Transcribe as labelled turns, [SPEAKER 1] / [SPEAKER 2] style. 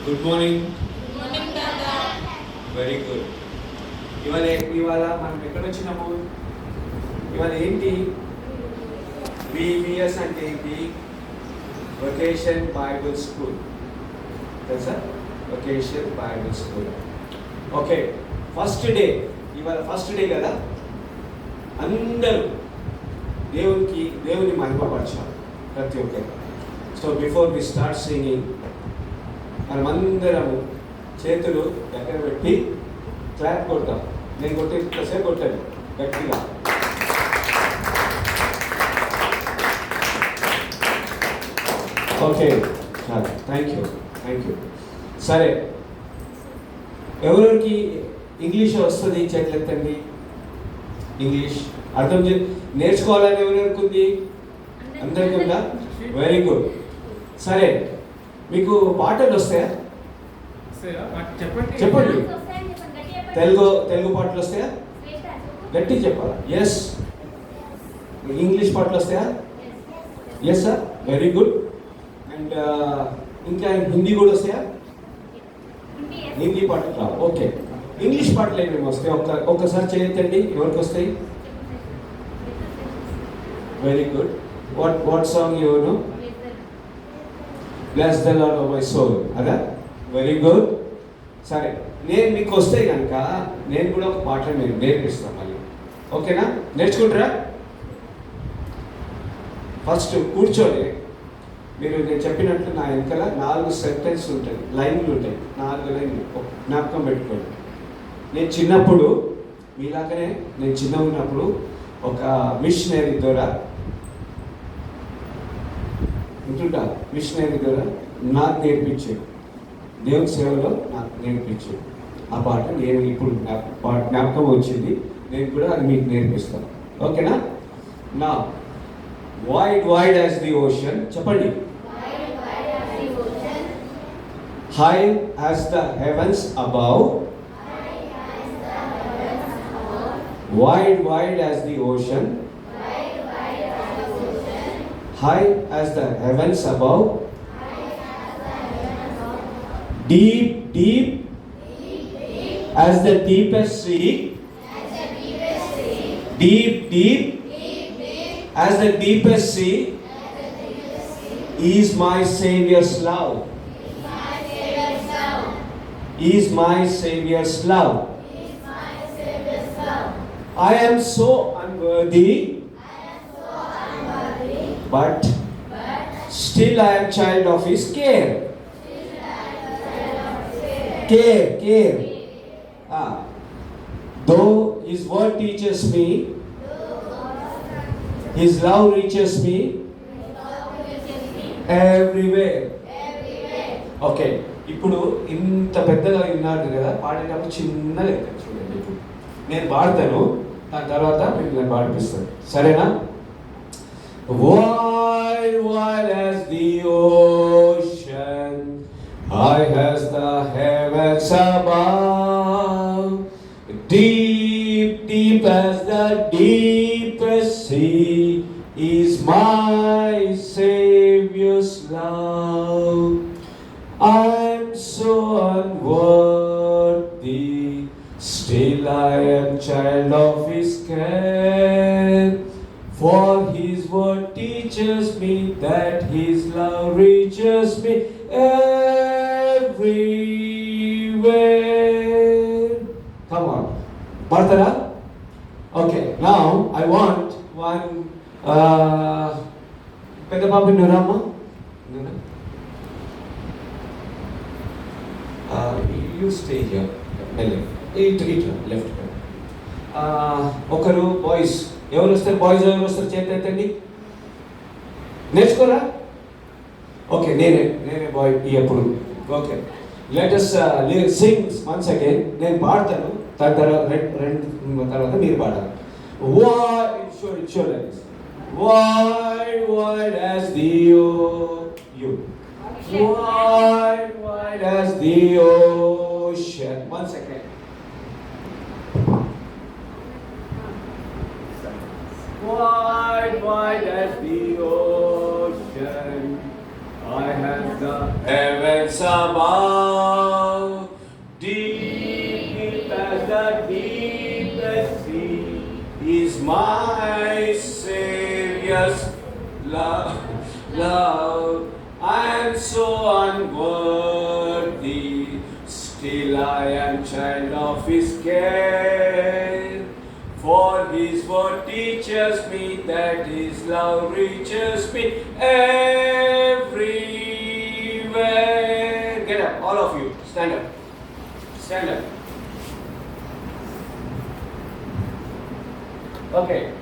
[SPEAKER 1] Good morning.
[SPEAKER 2] Morning తాత.
[SPEAKER 1] Very good. ఇవాళ మనం ఎక్కడ వచ్చినాము? ఇవాళ ఏంటి? VBS అంటే ఏంటి? Vocation Bible school. తెలుసా? Vocation Bible school. Okay, first day. ఇవాళ ఫస్ట్ డే కదా. అందరూ దేవుని మహిమపరచాలి ప్రతి ఒక్కరు. So before we start singing, మనమందరము చేతులు దగ్గర పెట్టి క్లాప్ కొడతాం. నేను కొట్టేసేపు కొట్టాను గట్టిగా. ఓకే, చాలు. Thank you. సరే, ఎవరికి ఇంగ్లీష్ వస్తుంది చెట్లెత్తండి. ఇంగ్లీష్ అర్థం నేర్చుకోవాలని ఎవరెవరికి ఉంది? అందరికీ ఉందా? Very good. సరే, మీకు పాటలు వస్తాయా? చెప్పండి. తెలుగు పాటలు వస్తాయా? గట్టి చెప్పాలా? ఎస్. ఇంగ్లీష్ పాటలు వస్తాయా? Yes sir, very good. And ఇంకా హిందీ కూడా వస్తాయా? హిందీ పాటలు రావు. ఓకే, ఇంగ్లీష్ పాటలు ఏమేమి వస్తాయి? ఒక్కసారి చేయొద్దండి. ఎవరికి వస్తాయి? Very good. What song you know? Bless the Lord of my soul. అదా? Very good. సరే, నేను మీకు వస్తే కనుక నేను కూడా ఒక పాట మీరు నేర్పిస్తాను మళ్ళీ. ఓకేనా? నేర్చుకుంటారా? ఫస్ట్ కూర్చొని మీరు నేను చెప్పినట్లు నా వెనకాల 4 సెంటెన్స్ ఉంటాయి, లైన్లు ఉంటాయి. 4 లైన్లు జ్ఞాపకం పెట్టుకోండి. నేను చిన్నప్పుడు మీలాగనే నేను చిన్నగా ఉన్నప్పుడు ఒక మిషనరీ ద్వారా నాకు నేర్పించాడు. దేవుని సేవలో నాకు నేర్పించాడు ఆ పాట. నేను ఇప్పుడు జ్ఞాపకం వచ్చింది, నేను కూడా అది మీకు నేర్పిస్తాను. ఓకేనా? నా వైడ్ యాజ్ ది ఓషన్. చెప్పండి. High as the heavens above. Wide as the ocean. High as the heavens above, deep as the deepest sea, deep as the deepest sea is my Savior's love. Is my Savior's love. I am so unworthy, but still I am child of His care. Care. Though His word teaches me, His love reaches me everywhere. Okay, ఇప్పుడు ఇంత పెద్దగా విన్నారు కదా, పాడేటప్పుడు చిన్నగా అవుతుంది. చూడండి, ఇప్పుడు నేను పాడతాను, దాని తర్వాత మీరు నేను పాడిపిస్తాను. సరేనా? Wide as the ocean, high as the heavens above, deep as the deepest sea is my Savior's love. I'm so unworthy, still I am child of His care. For His word teaches me that His love reaches me everywhere. Come on. Partara? Okay, now I want one Peda Papi Nurama. You stay here. Eat left. ఒకరు boys ఎవరు వస్తారు? ఎవరు వస్తారు? చేత ఎత్తండి. నేర్చుకోరా? Okay, నేనే bye ఎప్పుడు. Okay, let us sing once again. నేను పాడతాను, దాని తర్వాత తర్వాత మీరు పాడాలి. Wide as the wide as the ocean. Once again. Wide as the ocean, I have the heavens above, deep as the deepest sea, is my Savior's love. I am so unworthy, still I am child of His care. For His word teaches me that His love reaches me everywhere. Get up, all of you. Stand up. Stand up. Okay.